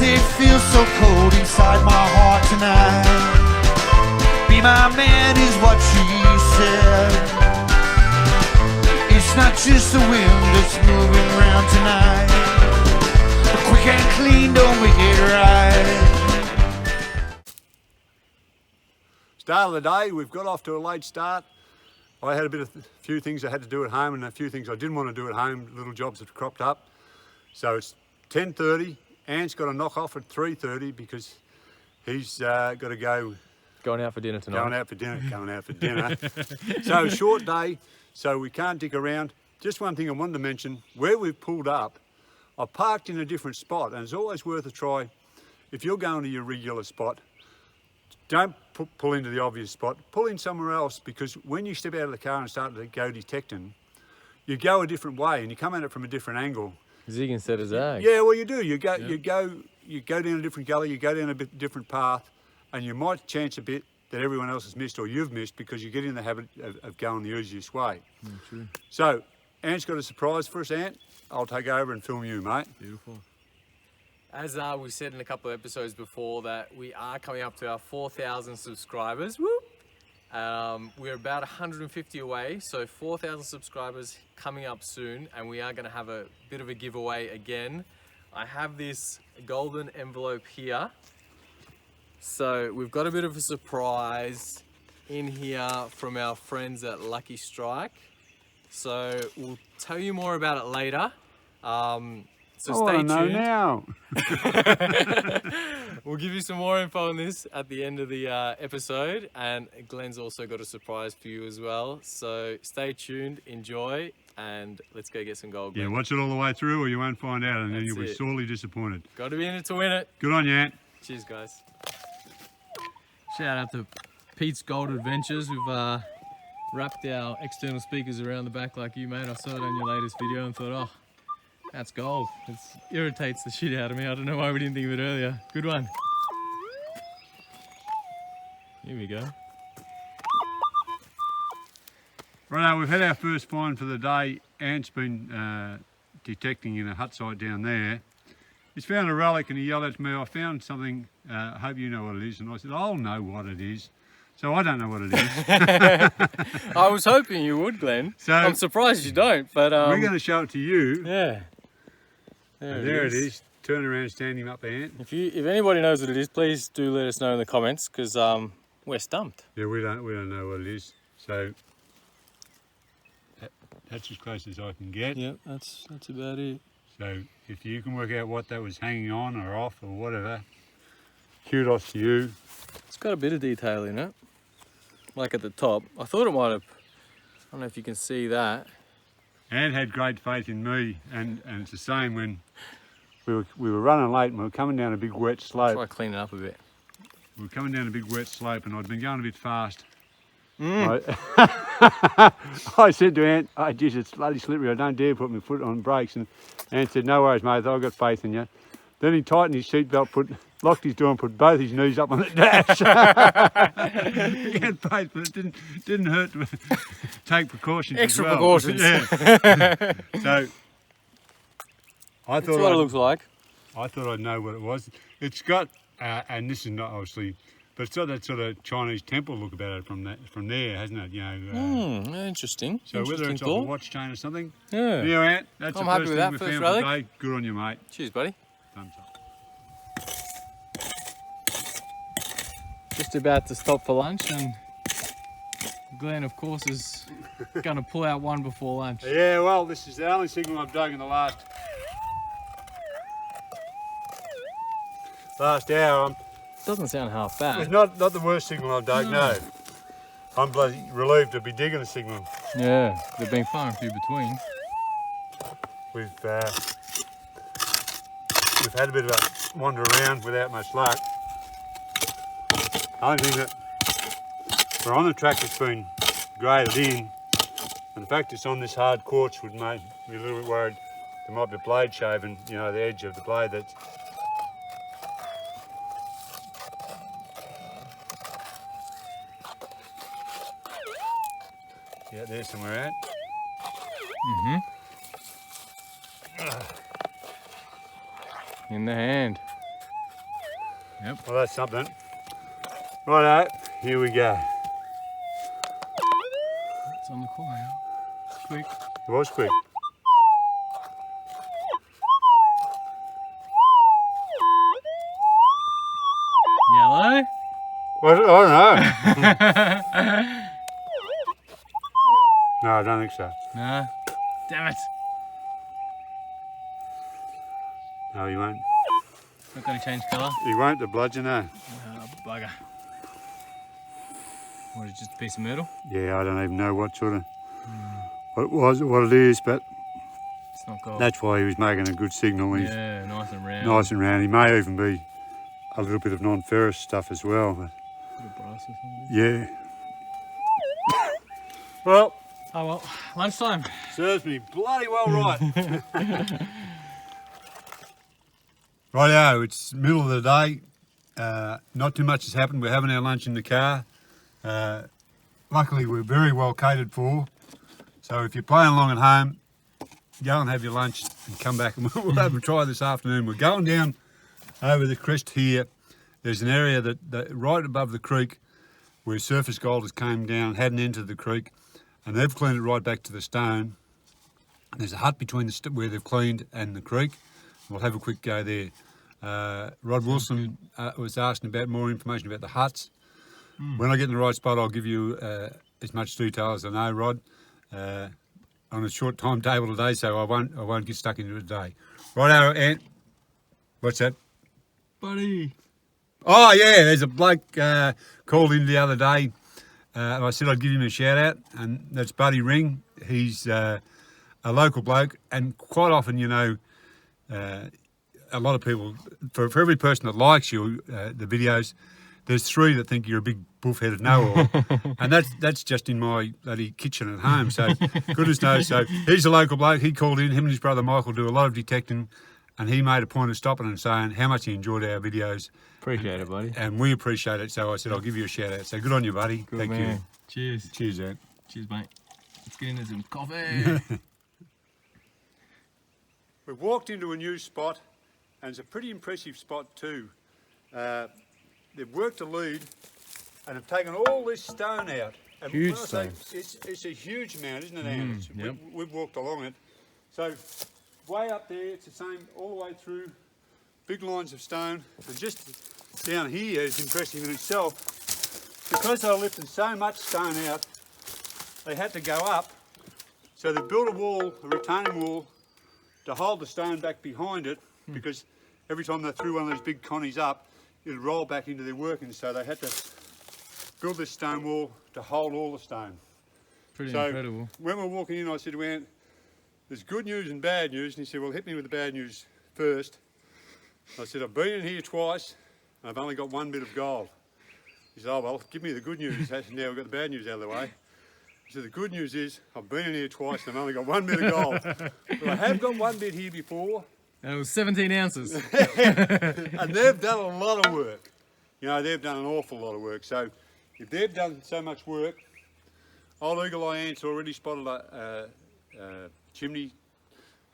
it feels so cold inside my heart tonight. Be my man is what she said. It's not just the wind that's moving around tonight, but quick and clean don't make it right. Start of the day, we've got off to a late start. I had a few things I had to do at home and a few things I didn't want to do at home, little jobs that cropped up. So it's 10:30. Ant's got to knock off at 3:30 because he's got to go. Going out for dinner tonight. Going out for dinner. So short day, so we can't dig around. Just one thing I wanted to mention, where we've pulled up, I parked in a different spot, and it's always worth a try. If you're going to your regular spot, don't pull into the obvious spot, pull in somewhere else, because when you step out of the car and start to go detecting, you go a different way and you come at it from a different angle. Zig instead of zag. Yeah, well you do. You go down a different gully, you go down a bit different path, and you might chance a bit that everyone else has missed or you've missed because you get in the habit of going the easiest way. True. So, Ant's got a surprise for us, Ant. I'll take over and film you, mate. Beautiful. As we said in a couple of episodes before, that we are coming up to our 4,000 subscribers. Woo! We're about 150 away, so 4,000 subscribers coming up soon, and we are going to have a bit of a giveaway again. I have this golden envelope here. So we've got a bit of a surprise in here from our friends at Lucky Strike. So we'll tell you more about it later. So stay tuned. I know now. We'll give you some more info on this at the end of the episode, and Glenn's also got a surprise for you as well. So stay tuned, enjoy, and let's go get some gold. Yeah, watch it all the way through or you won't find out, and then you'll be sorely disappointed. Got to be in it to win it. Good on you, Ant. Cheers, guys. Shout out to Pete's Gold Adventures. We've wrapped our external speakers around the back like you, mate. I saw it on your latest video and thought, oh, that's gold. It irritates the shit out of me. I don't know why we didn't think of it earlier. Good one. Here we go. Right now, we've had our first find for the day. Ant's been detecting in a hut site down there. He's found a relic and he yelled at me, I found something, I hope you know what it is. And I said, I'll know what it is. So I don't know what it is. I was hoping you would, Glenn. So I'm surprised you don't, but we're going to show it to you. Yeah. There it is. Turn around, stand him up, Ant. If anybody knows what it is, please do let us know in the comments, because we're stumped. Yeah, we don't know what it is. So that's as close as I can get. Yep, that's about it. So if you can work out what that was hanging on or off or whatever, kudos to you. It's got a bit of detail in it, like at the top. I thought it might have, I don't know if you can see that. Ant had great faith in me, and it's the same when we were running late and we were coming down a big wet slope. Try cleaning it up a bit. We were coming down a big wet slope and I'd been going a bit fast. I said to Ant, oh geez, it's bloody slippery, I don't dare put my foot on brakes. And Ant said, no worries mate, I've got faith in you. Then he tightened his seatbelt, locked his door and put both his knees up on the dash. He had faith, but it didn't hurt to take precautions. Extra as well. precautions. Yeah. So I thought what it looks like. I thought I'd know what it was. It's got, and this is not obviously, but it's got that sort of Chinese temple look about it from there, hasn't it? You know. Interesting. So whether it's off a watch chain or something. Yeah. Yeah, Ant. That's I'm the happy first with thing that we first found relic. today. Good on you, mate. Cheers, buddy. Thumbs up. Just about to stop for lunch, and Glenn, of course, is going to pull out one before lunch. Yeah, well, this is the only signal I've dug in the last hour. Doesn't sound half bad. It's not the worst signal I've dug, no. I'm bloody relieved to be digging a signal. Yeah, they've been far and few between. We've had a bit of a wander around without much luck. The only thing that we're on the track that's been graded in, and the fact it's on this hard quartz would make me a little bit worried there might be a blade shaving, you know, the edge of the blade that's. Yeah, there's somewhere out. In the hand. Yep. Well, that's something. Righto, here we go. It's on the corner. Quick. It was quick. Yellow. Was it? I don't know. No, I don't think so. Nah. Damn it. No, he won't. Not going to change colour. He won't, the bludgeon, no. Oh, bugger. What, is it just a piece of metal? Yeah, I don't even know what sort of, what it is, but It's not gold. that's why he was making a good signal. He's Yeah, nice and round. nice and round. He may even be a little bit of non-ferrous stuff as well, but Bit of brass or something. yeah. Well, Oh well, lunchtime. serves me bloody well right. Rightio, it's middle of the day. Not too much has happened. We're having our lunch in the car. Luckily, we're very well catered for. So if you're playing along at home, go and have your lunch and come back and we'll have a try this afternoon. We're going down over the crest here. There's an area that right above the creek where surface gold has came down, hadn't entered the creek, and they've cleaned it right back to the stone. There's a hut between where they've cleaned and the creek. We'll have a quick go there. Rod Wilson was asking about more information about the huts. When I get in the right spot, I'll give you as much detail as I know, Rod. On a short timetable today, so I won't get stuck into it today. Righto, Ant. What's that? Buddy. Oh yeah, there's a bloke called in the other day. And I said I'd give him a shout out, and that's Buddy Ring. He's a local bloke, and quite often, you know, a lot of people, for every person that likes you, the videos, there's 3 that think you're a big buff-headed know-all, and that's just in my bloody kitchen at home. So goodness knows. So he's a local bloke. He called in. Him and his brother Michael do a lot of detecting, and he made a point of stopping and saying how much he enjoyed our videos. Appreciate it, buddy. And we appreciate it. So I said I'll give you a shout out. So good on you, buddy. Good Thank man. you. Cheers. Cheers, Ant. Cheers, mate. Let's get into some coffee. We've walked into a new spot, and it's a pretty impressive spot too. They've worked a lead and have taken all this stone out. And Huge when I say stone. it's a huge amount, isn't it, Anne? Yep. We've walked along it. So way up there, it's the same all the way through, big lines of stone. And just down here is impressive in itself. Because they were lifting so much stone out, they had to go up. So they built a wall, a retaining wall, to hold the stone back behind it, because every time they threw one of those big connies up, it'd roll back into their workings. So they had to build this stone wall to hold all the stone. Pretty So incredible. when we're walking in, I said to Ant, there's good news and bad news. And he said, well, hit me with the bad news first. I said, I've been in here twice, and I've only got 1 bit of gold. He said, oh, well, give me the good news. Now we've got the bad news out of the way. He said, the good news is I've been in here twice and I've only got 1 bit of gold. But I have got 1 bit here before. And it was 17 ounces. And they've done a lot of work. You know, they've done an awful lot of work. So if they've done so much work, old Eagle Eye Ant's already spotted a chimney,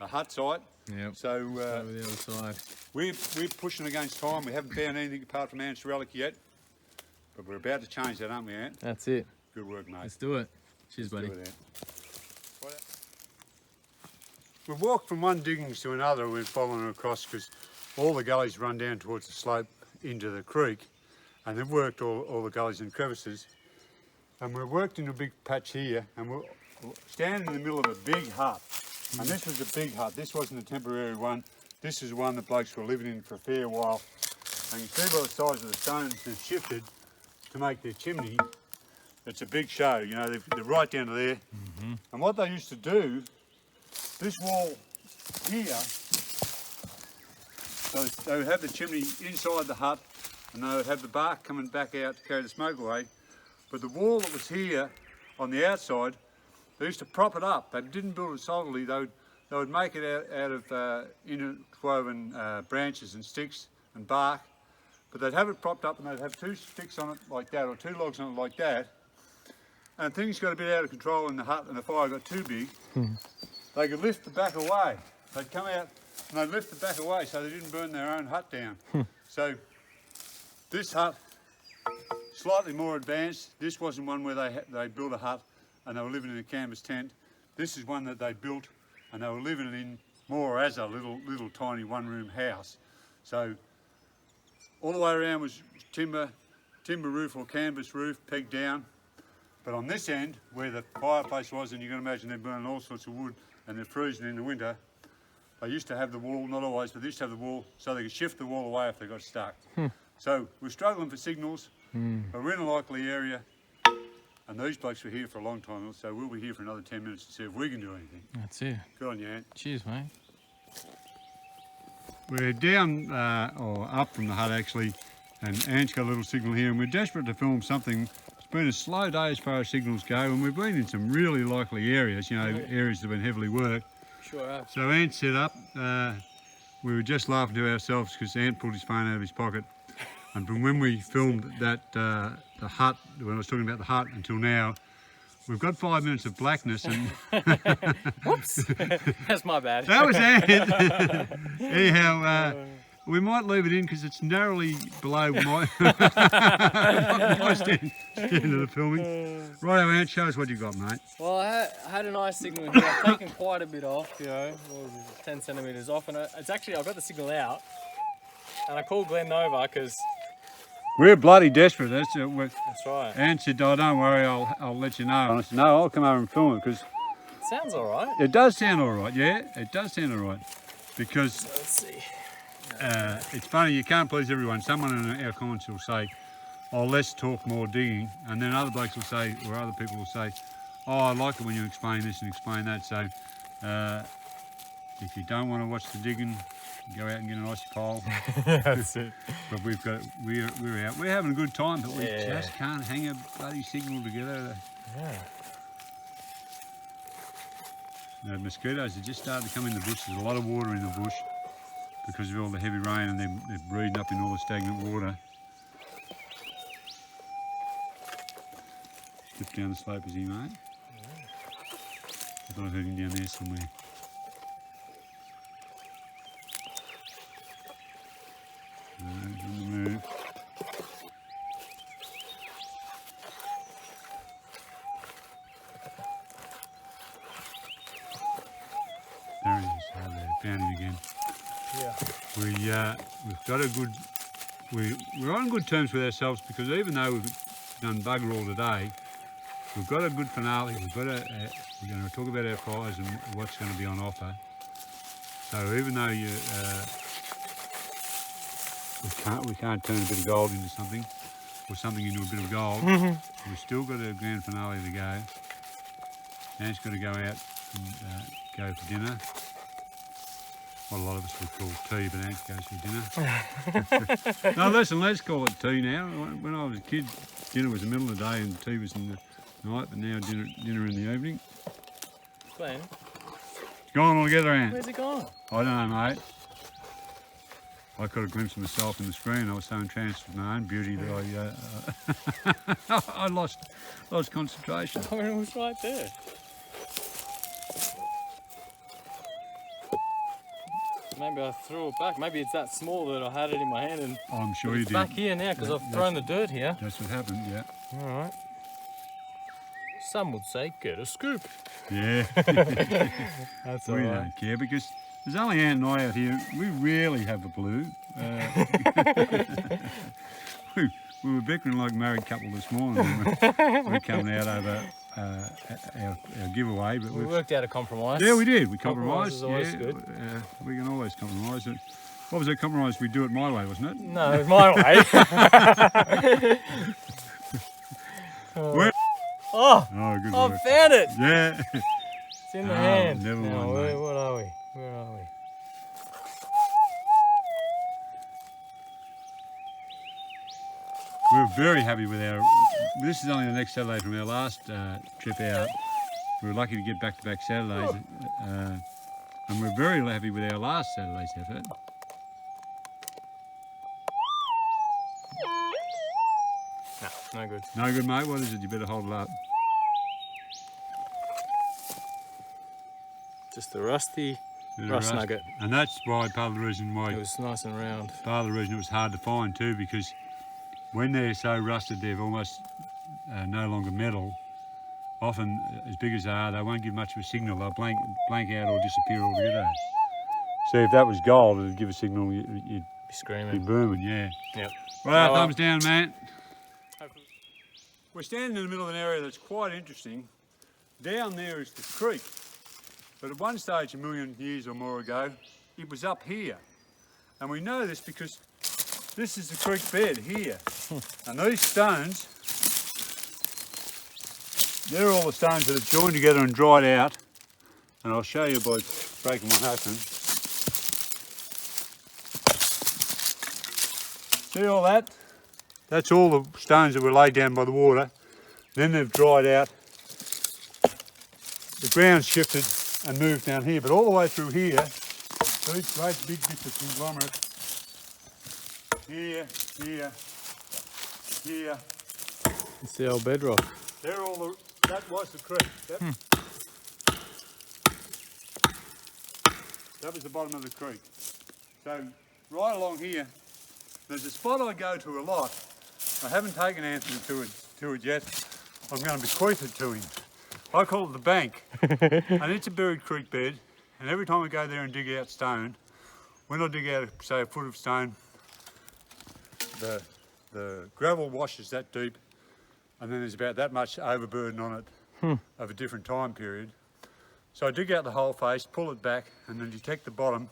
a hut site. Yep. So Over the other side. we're pushing against time. We haven't found anything apart from Ant's relic yet. But we're about to change that, aren't we, Ant? That's it. Good work, mate. Let's do it. Cheers, buddy. Do it, Ant. We've walked from one diggings to another and we're following across because all the gullies run down towards the slope into the creek, and they've worked all the gullies and crevices. And we've worked in a big patch here, and we're standing in the middle of a big hut. And this was a big hut. This wasn't a temporary one. This is one that blokes were living in for a fair while. And you can see by the size of the stones they've shifted to make their chimney. It's a big show, you know, they're right down to there. And what they used to do, this wall here, so they would have the chimney inside the hut, and they would have the bark coming back out to carry the smoke away. But the wall that was here on the outside, they used to prop it up. They didn't build it solidly. They would make it out of interwoven branches and sticks and bark. But they'd have it propped up and they'd have 2 sticks on it like that, or 2 logs on it like that. And things got a bit out of control in the hut and the fire got too big. They could lift the back away. They'd come out and they'd lift the back away so they didn't burn their own hut down. So This hut, slightly more advanced. This wasn't one where they built a hut and they were living in a canvas tent. This is one that they built and they were living in more as a little tiny one-room house. So all the way around was timber roof or canvas roof pegged down. But on this end, where the fireplace was, and you can imagine they're burning all sorts of wood and they're freezing in the winter, they used to have the wall, not always, but they used to have the wall so they could shift the wall away if they got stuck. So we're struggling for signals, but we're in a likely area, and these blokes were here for a long time, so we'll be here for another 10 minutes to see if we can do anything. That's it. Good on you, Ant. Cheers, mate. We're down, or up from the hut actually, and Ant's got a little signal here, and we're desperate to film something. It's been a slow day as far as signals go, and we've been in some really likely areas, you know, areas that have been heavily worked. Sure have. So Ant set up. We were just laughing to ourselves because Ant pulled his phone out of his pocket, and from when we filmed that the hut, when I was talking about the hut until now, we've got 5 minutes of blackness, and Whoops, that's my bad. that was Ant. Anyhow, we might leave it in because it's narrowly below my, my standard of filming. Righto, Ant, show us what you got, mate. Well, I had a nice signal here. I've taken quite a bit off, you know, what was it, 10 centimetres off, and it's actually, I got the signal out, and I called Glenn over because... We're bloody desperate. That's right. Ant said, "Oh, don't worry, I'll let you know." And I said, "No, I'll come over and film it because It sounds all right. it does sound all right. Yeah, it does sound all right because Let's see. it's funny. You can't please everyone. Someone in our comments will say, "Oh, let's talk more digging," and then other blokes will say, or other people will say, "Oh, I like it when you explain this and explain that." So, if you don't want to watch the digging, go out and get an icy pole. That's it. But we're out. We're having a good time, but we Yeah. just can't hang a bloody signal together. Yeah. The mosquitoes have just started to come in the bush. There's a lot of water in the bush because of all the heavy rain, and they're breeding up in all the stagnant water. Slip down the slope as he may. I thought I heard him down there somewhere. No, he's on the move. There he is. Oh, there, found him again. Yeah. We've got a good. We're on good terms with ourselves because even though we've done bugger all today, we've got a good finale. We're going to talk about our prize and what's going to be on offer. So even though we can't turn a bit of gold into something, or something into a bit of gold, we've still got a grand finale to go. Ant's got to go out and go for dinner. What a lot of us would call tea, but Ant goes for dinner. No, listen, let's call it tea now. When I was a kid, dinner was the middle of the day and tea was in the night, but now dinner in the evening. Glenn, It's gone all together, Ant. where's it gone? I don't know, mate. I caught a glimpse of myself in the screen. I was so entranced with my own beauty that I lost concentration. I mean, it was right there. Maybe I threw it back. Maybe it's that small that I had it in my hand and I'm sure you it's did. back here now because I've thrown the dirt here. That's what happened, yeah. All right. Some would say get a scoop. Yeah. That's We don't care because there's only Ant and I out here. We rarely have a blue. We were bickering like a married couple this morning. We're coming out over our giveaway, but We worked out a compromise. yeah, we did. We Compromise compromised. is always Yeah, good. we can always compromise. What was that compromise? We do it my way, wasn't it? No, it's my way. Where? Oh, Oh, good I work. found it. Yeah. It's in the Oh, hand. never Now, mind, mate. what are we? Where are we? We're very happy with our. This is only the next Saturday from our last trip out. We were lucky to get back-to-back Saturdays, and we're very happy with our last Saturday's effort. No good. No good, mate. What is it? You better hold it up. Just a rusty Bit of rust rust. nugget. And that's why part of the reason why It was nice and round. part of the reason it was hard to find too, because when they're so rusted they've almost no longer metal, often as big as they are, they won't give much of a signal. They'll blank out or disappear altogether. So if that was gold, it'd give a signal, you'd Be be screaming. booming, yeah. Yep. Right, thumbs down, mate. We're standing in the middle of an area that's quite interesting. Down there is the creek, but at one stage a million years or more ago, it was up here. And we know this because this is the creek bed here. And these stones, they're all the stones that have joined together and dried out. And I'll show you by breaking one open. See all that? That's all the stones that were laid down by the water. Then they've dried out. The ground's shifted and moved down here, but all the way through here, these great big bits of conglomerate, here, here, It's the old bedrock. they're all the, that was the creek. That was the bottom of the creek. So right along here, there's a spot I go to a lot. I haven't taken Anthony to it yet. I'm going to bequeath it to him. I call it the bank. And it's a buried creek bed. And every time I go there and dig out stone, when I dig out, say, a foot of stone, the gravel washes that deep, and then there's about that much overburden on it of a different time period. So I dig out the whole face, pull it back, and then detect the bottom. And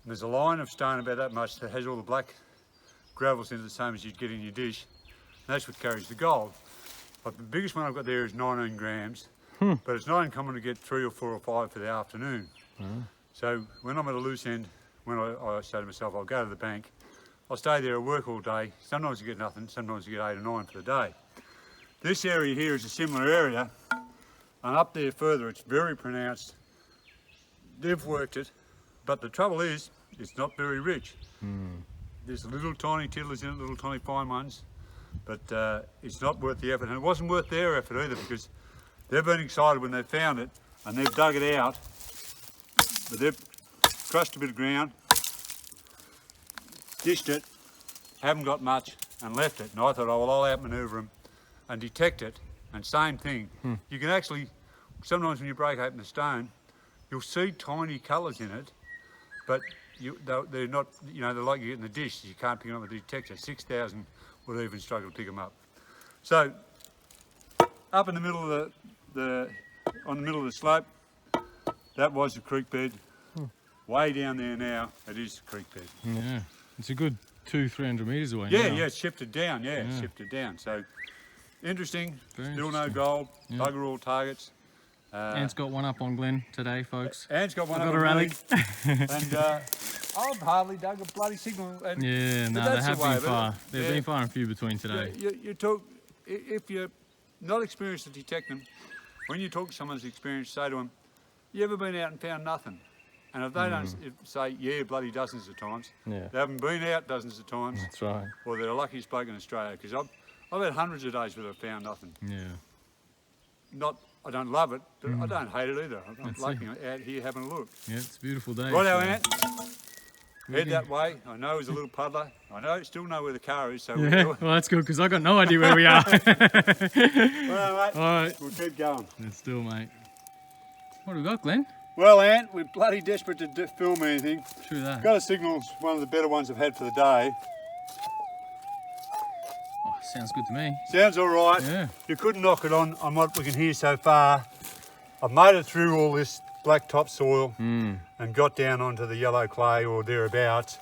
there's a line of stone about that much that has all the black gravels in it, the same as you'd get in your dish. And that's what carries the gold. But the biggest one I've got there is 19 grams, but it's not uncommon to get 3 or 4 or 5 for the afternoon. So when I'm at a loose end, when I say to myself, I'll go to the bank, I'll stay there, I'll work all day. Sometimes you get nothing, sometimes you get 8 or 9 for the day. This area here is a similar area, and up there further it's very pronounced. They've worked it, but the trouble is, it's not very rich. There's little tiny tiddlers in it, little tiny fine ones, but it's not worth the effort. And it wasn't worth their effort either, because they've been excited when they found it and they've dug it out, but they've crushed a bit of ground, dished it, haven't got much, and left it. And I thought, oh, well, I'll outmaneuver them and detect it. And same thing. You can actually, sometimes when you break open a stone, you'll see tiny colours in it, but they're not, you know, they're like you get in the dish. You can't pick them up with a detector. 6,000 would even struggle to pick them up. So, up in the middle of on the middle of the slope, that was the creek bed. Way down there now, it is the creek bed. Yeah, it's a good 200-300 metres away. Yeah, now. yeah, it's shifted down. Yeah, it's shifted down. So, interesting. Very Still no interesting. gold. Yeah. Bugger all targets. Ant's got one up on Glenn today, folks. Ant's got one I've up got a on rally. me, and I've hardly dug a bloody signal. And Yeah, no, but they that's have the way been of it. far. They've Yeah. been far and few between today. You talk, if you're not experienced to detect them, when you talk to someone who's experienced, say to them, you ever been out and found nothing? And if they don't say, yeah, bloody dozens of times, Yeah. they haven't been out dozens of times, That's right. or they're the luckiest bloke in Australia, because I've had hundreds of days where I've found nothing. Yeah. I don't love it, but I don't hate it either. I'm That's liking it out here having a look. Yeah, it's a beautiful day. Righto, so- Ant. Head that way. I know he's a little puddler. I still know where the car is, so we'll Yeah, do it. well, that's good because I got no idea where we are. Righto, mate. All right, We'll keep going. let's do it, mate. What do we got, Glenn? Well, Ant, we're bloody desperate to film anything. True that. Got a signal, one of the better ones I've had for the day. Oh, sounds good to me. Sounds all right. Yeah. You couldn't knock it on what we can hear so far. I've made it through all this black topsoil and got down onto the yellow clay or thereabouts.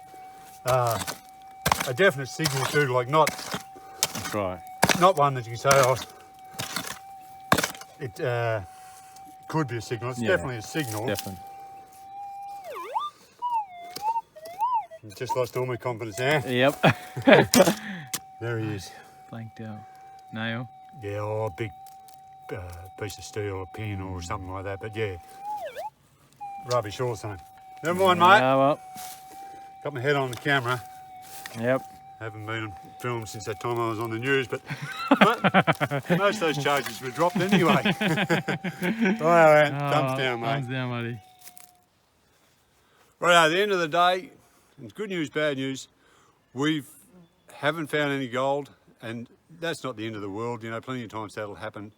A definite signal too, like not That's right. one that you can say, oh, it could be a signal. It's Yeah. definitely a signal. Definitely. Just lost all my confidence there. Yep. There he is. Blanked out. Nail. Yeah, oh, a big piece of steel or pin or something like that, but yeah. Rubbish also. Never mind, mate. Yeah, well. Got my head on the camera. Yep. Haven't been on film since that time I was on the news, but most of those charges were dropped anyway. Right, thumbs down, mate. Thumbs down, buddy. Right, at the end of the day, it's good news, bad news. We've haven't found any gold, and that's not the end of the world, you know, plenty of times that'll happen.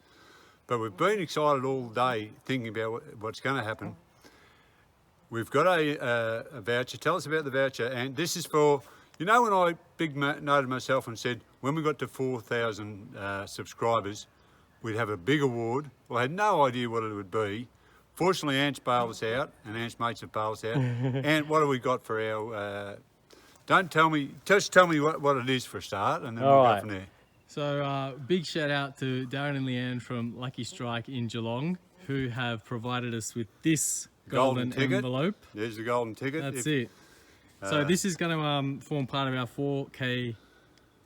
But we've been excited all day thinking about what's going to happen. We've got a voucher. Tell us about the voucher. And this is for, you know, when I big noted myself and said when we got to 4,000 subscribers, we'd have a big award. Well, I had no idea what it would be. Fortunately, Ant's bailed us out, and Ant's mates have bailed us out. Ant, what have we got for our... don't tell me, just tell me what it is for a start, and then we'll go from there. So big shout out to Darren and Leanne from Lucky Strike in Geelong, who have provided us with this golden ticket. Envelope. There's the golden ticket. That's it. So this is going to form part of our 4K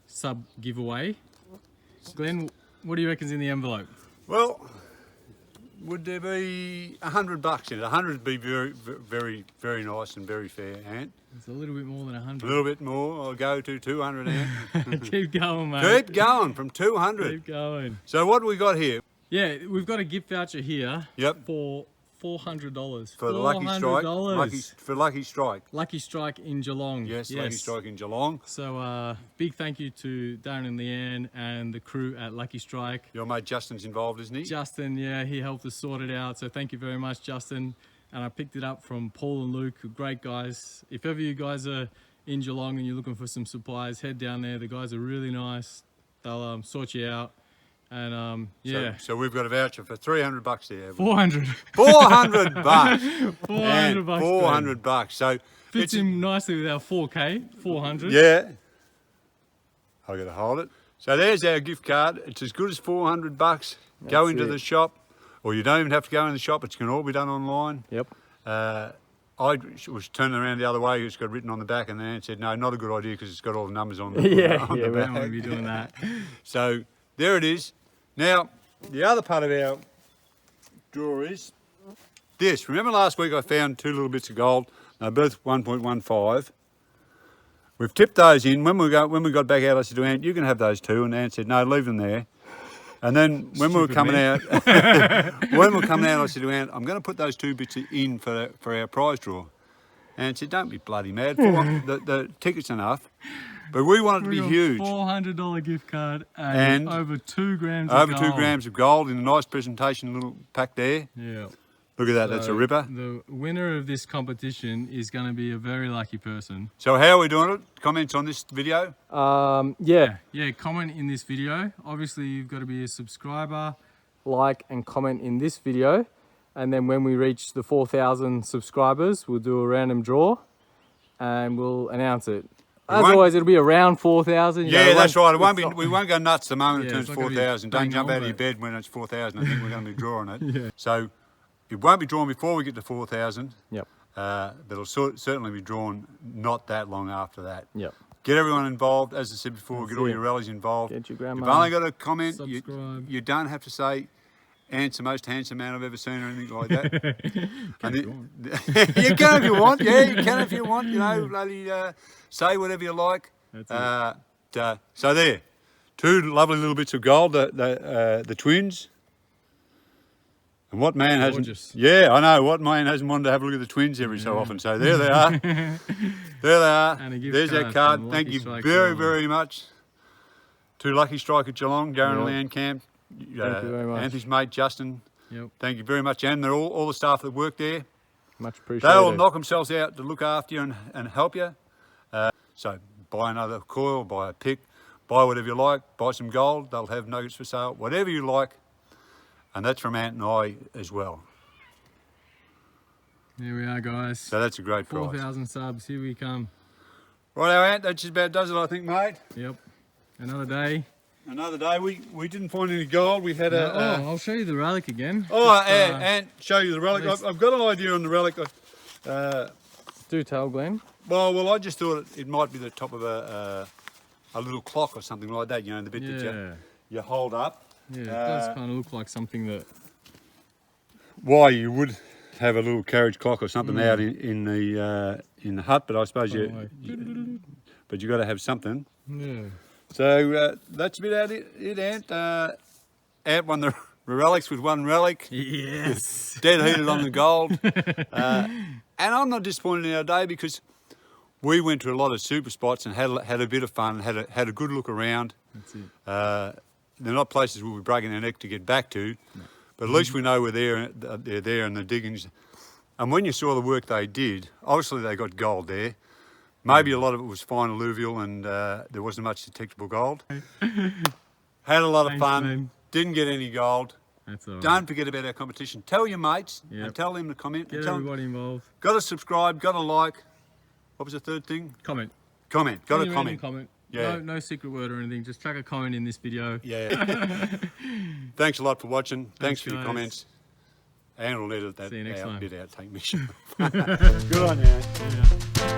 sub giveaway. Glenn, what do you reckon's in the envelope? Well, would there be $100 in it? 100 would be very, very, very nice and very fair, Ant. It's a little bit more than 100. A little bit more. I'll go to 200, Ant. Keep going, mate. Keep going from 200. Keep going. So what do we got here? Yeah, we've got a gift voucher here. Yep. For $400. For the Lucky Strike. For Lucky Strike. Lucky Strike in Geelong. Yes, Lucky Strike in Geelong. So big thank you to Darren and Leanne and the crew at Lucky Strike. Your mate Justin's involved, isn't he? Justin, yeah, he helped us sort it out. So thank you very much, Justin. And I picked it up from Paul and Luke, great guys. If ever you guys are in Geelong and you're looking for some supplies, head down there. The guys are really nice. They'll sort you out. And yeah. So we've got a voucher for $300 there. 400. 400 bucks. 400 bucks. 400 bucks. So fits in nicely with our 4K. 400. Yeah. I've got to hold it. So there's our gift card. It's as good as 400 bucks. Go into the shop, or you don't even have to go in the shop. It can all be done online. Yep. I was turning around the other way. It's got written on the back, and then it said, no, not a good idea because it's got all the numbers on the We back. don't want to be doing that. So there it is. Now, the other part of our drawer is this. Remember last week I found 2 little bits of gold. They're both 1.15. We've tipped those in. When we got back out, I said to Ant, you can have those 2. And Ant said, no, leave them there. And then when we were coming out, I said to Ant, I'm going to put those 2 bits in for our prize draw. And said, don't be bloody mad. The ticket's enough. But we want it to be huge. $400 gift card and over 2 grams of gold. Over 2 grams of gold in a nice presentation little pack there. Yeah. Look at that, that's a ripper. The winner of this competition is going to be a very lucky person. So how are we doing it? Comments on this video? Yeah, comment in this video. Obviously, you've got to be a subscriber. Like and comment in this video. And then when we reach the 4,000 subscribers, we'll do a random draw and we'll announce it. As always, it'll be around 4,000. Yeah, that's right. We won't go nuts the moment it turns it's 4,000. Don't jump out of your bed when it's 4,000. I think we're going to be drawing it. Yeah. So it won't be drawn before we get to 4,000. Yep. But it'll certainly be drawn not that long after that. Yep. Get everyone involved. As I said before, get all your relatives involved. Get your grandma. You've only got to comment. Subscribe. You don't have to say, Ant's the most handsome man I've ever seen or anything like that. You can if you want. Yeah, you can if you want. You know, bloody say whatever you like. So there, 2 lovely little bits of gold. The twins. And what man hasn't? Yeah, I know. What man hasn't wanted to have a look at the twins every so often? So there they are. There they are. There's our card. Thank you very, very much to Lucky Strike at Geelong, Garratt and Leanne Camp. Thank you very much. Anthony's mate Justin. Yep. Thank you very much, and they're all the staff that work there. Much appreciated. They all knock themselves out to look after you and help you. So buy another coil, buy a pick, buy whatever you like, buy some gold. They'll have nuggets for sale, whatever you like. And that's from Ant and I as well. There we are, guys. So that's a great prize. 4,000 subs. Here we come. Right, Ant. That just about does it, I think, mate. Yep. Another day. Another day. We didn't find any gold. We had I'll show you the relic again. Ant, show you the relic. I've got an idea on the relic. Do tell, Glenn. Well, I just thought it might be the top of a little clock or something like that. You know, the bit that you hold up. Yeah, it does kind of look like something that... Why you would have a little carriage clock or something out in the hut, but I suppose but you got to have something. Yeah. So that's a bit out it, Ant. Ant won the relics with 1 relic. Yes. Dead heated on the gold. And I'm not disappointed in our day because We went to a lot of super spots and had a bit of fun, had a good look around. That's it. They're not places we'll be breaking our neck to get back to, but at least we know they're there in the diggings. And when you saw the work they did, obviously they got gold there. Maybe a lot of it was fine alluvial and there wasn't much detectable gold. Had a lot of fun, man. didn't get any gold. That's all right. Don't forget about our competition. Tell your mates Yep. and tell them to comment. Get and tell everybody involved. got to subscribe, got to like. What was the third thing? Comment. Comment. Got to Any comment. random comment. Yeah. No secret word or anything. Just chuck a comment in this video. Yeah. Thanks a lot for watching. Thanks for your guys. comments. And we'll edit that See you next time. bit out. Take me. Good on you. Yeah.